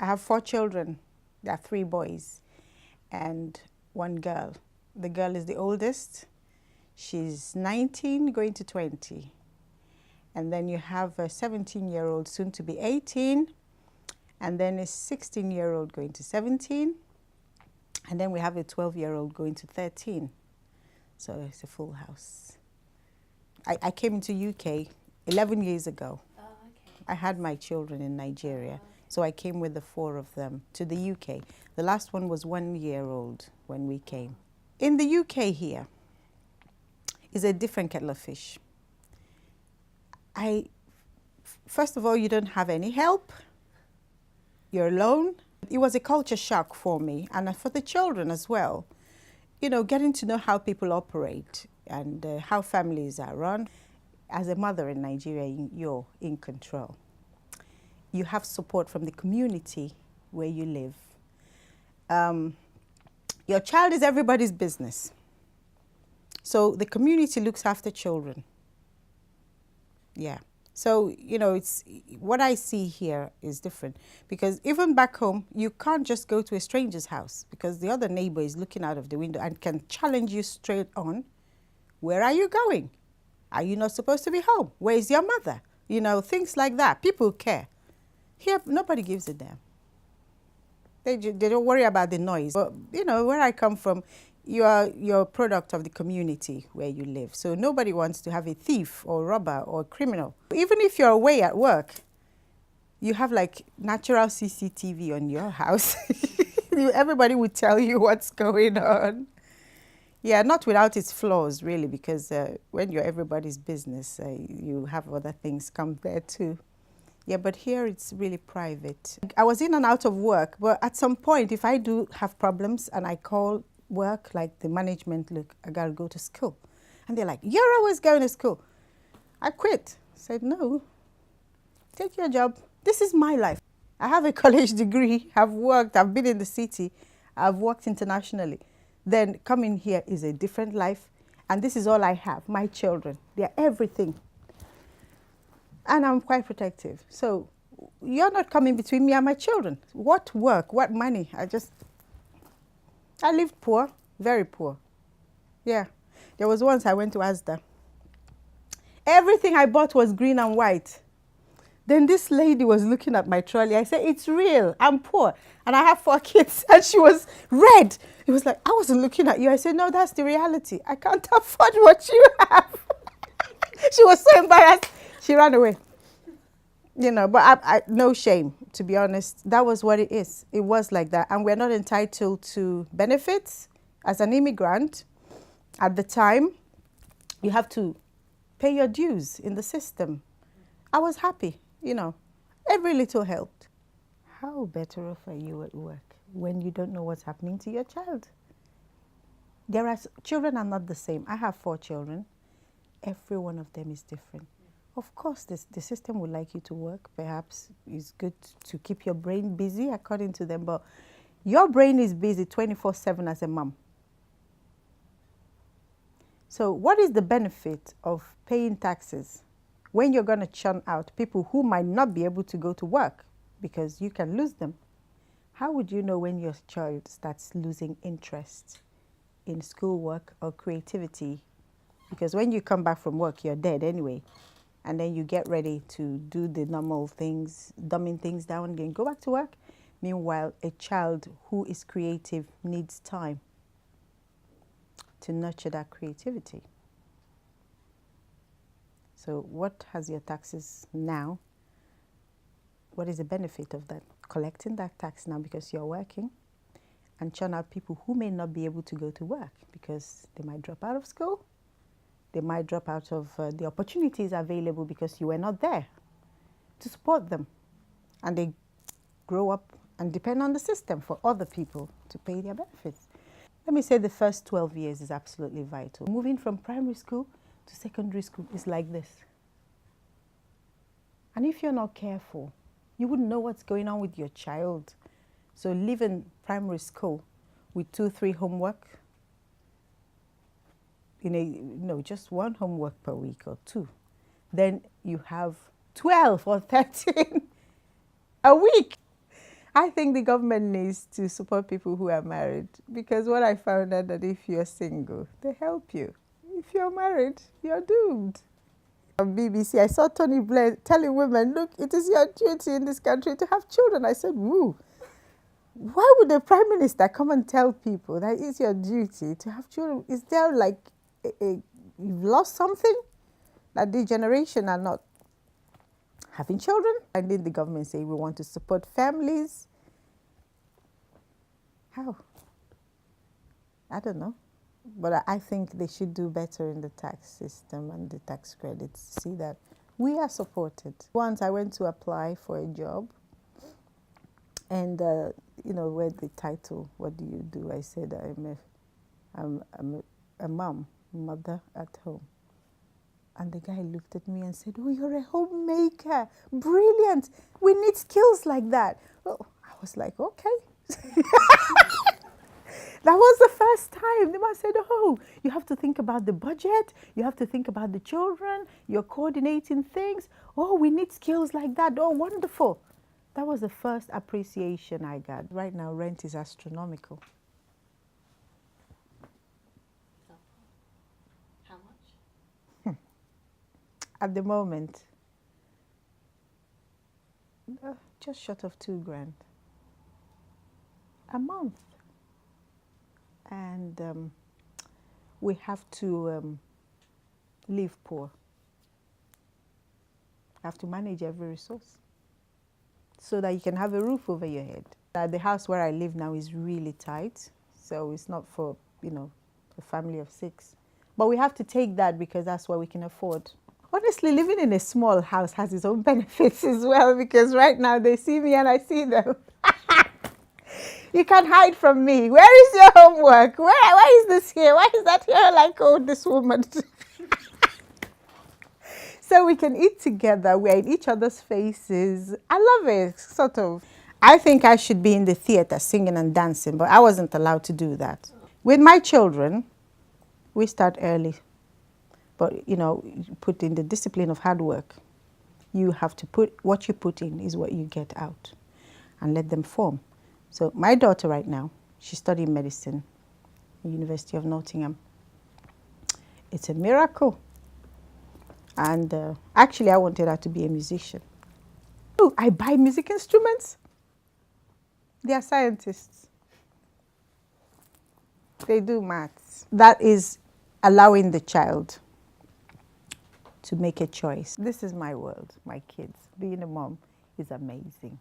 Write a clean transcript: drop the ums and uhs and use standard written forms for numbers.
I have 4 children. There are 3 boys and 1 girl. The girl is the oldest. She's 19, going to 20. And then you have a 17-year-old, soon to be 18. And then a 16-year-old going to 17. And then we have a 12-year-old going to 13. So it's a full house. I came into UK 11 years ago. Oh, okay. I had my children in Nigeria. So I came with the 4 of them to the UK. The last one was 1 year old when we came. In the UK here is a different kettle of fish. First of all, you don't have any help. You're alone. It was a culture shock for me and for the children as well. You know, getting to know how people operate and how families are run. As a mother in Nigeria, you're in control. You have support from the community where you live. Your child is everybody's business. So the community looks after children. Yeah. So, you know, it's what I see here is different because even back home, you can't just go to a stranger's house because the other neighbor is looking out of the window and can challenge you straight on. Where are you going? Are you not supposed to be home? Where is your mother? You know, things like that. People care. Here, nobody gives a damn. They don't worry about the noise. But, you know, where I come from, you're a product of the community where you live. So nobody wants to have a thief or robber or criminal. Even if you're away at work, you have like natural CCTV on your house. Everybody will tell you what's going on. Yeah, not without its flaws, really, because when you're everybody's business, you have other things come there too. Yeah, but here it's really private. I was in and out of work, but at some point, if I do have problems and I call work, like the management, look, I gotta go to school. And they're like, you're always going to school. I quit. Said, no, take your job. This is my life. I have a college degree. I've worked. I've been in the city. I've worked internationally. Then coming here is a different life. And this is all I have, my children. They're everything. And I'm quite protective. So you're not coming between me and my children. What work? What money? I lived poor, very poor. Yeah. There was once I went to Asda. Everything I bought was green and white. Then this lady was looking at my trolley. I said, it's real. I'm poor. And I have 4 kids. And she was red. It was like, I wasn't looking at you. I said, no, that's the reality. I can't afford what you have. She was so embarrassed. She ran away. You know, but I no shame, to be honest. That was what it is. It was like that. And we're not entitled to benefits as an immigrant. At the time, you have to pay your dues in the system. I was happy, you know. Every little helped. How better off are you at work when you don't know what's happening to your child? Children are not the same. I have 4 children. Every one of them is different. Of course, the system would like you to work. Perhaps it's good to keep your brain busy according to them, but your brain is busy 24/7 as a mom. So what is the benefit of paying taxes when you're going to churn out people who might not be able to go to work because you can lose them? How would you know when your child starts losing interest in schoolwork or creativity? Because when you come back from work, you're dead anyway. And then you get ready to do the normal things, dumbing things down again, go back to work. Meanwhile, a child who is creative needs time to nurture that creativity. So what has your taxes now? What is the benefit of that? Collecting that tax now because you're working and churn out people who may not be able to go to work because they might drop out of school. They might drop out of the opportunities available because you were not there to support them. And they grow up and depend on the system for other people to pay their benefits. Let me say the first 12 years is absolutely vital. Moving from primary school to secondary school is like this. And if you're not careful, you wouldn't know what's going on with your child. So leaving primary school with 2-3 homework, just 1 homework per week or 2. Then you have 12 or 13 a week. I think the government needs to support people who are married, because what I found out that if you're single, they help you. If you're married, you're doomed. On BBC, I saw Tony Blair telling women, look, it is your duty in this country to have children. I said, woo. Why would the Prime Minister come and tell people that it's your duty to have children? Is there like you've lost something? That the generation are not having children? And then the government say we want to support families. How? I don't know. But I think they should do better in the tax system and the tax credits. See that we are supported. Once I went to apply for a job, and you know, where the title, what do you do? I said I'm a mother at home. And the guy looked at me and said, oh, you're a homemaker. Brilliant. We need skills like that. Well, I was like, okay. That was the first time. The man said, oh, you have to think about the budget. You have to think about the children. You're coordinating things. Oh, we need skills like that. Oh, wonderful. That was the first appreciation I got. Right now, rent is astronomical. How much? At the moment, just short of $2,000 a month. And we have to live poor. Have to manage every resource so that you can have a roof over your head. The house where I live now is really tight, so it's not for, you know, a family of 6. But we have to take that because that's what we can afford. Honestly, living in a small house has its own benefits as well, because right now they see me and I see them. You can't hide from me. Where is your homework? Why is this here? Why is that here? Like, oh, this woman. So we can eat together. We're in each other's faces. I love it, sort of. I think I should be in the theater singing and dancing, but I wasn't allowed to do that. With my children, we start early. But, you know, you put in the discipline of hard work. You have to put, what you put in is what you get out, and let them form. So my daughter right now, she's studying medicine at the University of Nottingham. It's a miracle. And actually, I wanted her to be a musician. Oh, I buy music instruments. They are scientists. They do maths. That is allowing the child to make a choice. This is my world, my kids. Being a mom is amazing.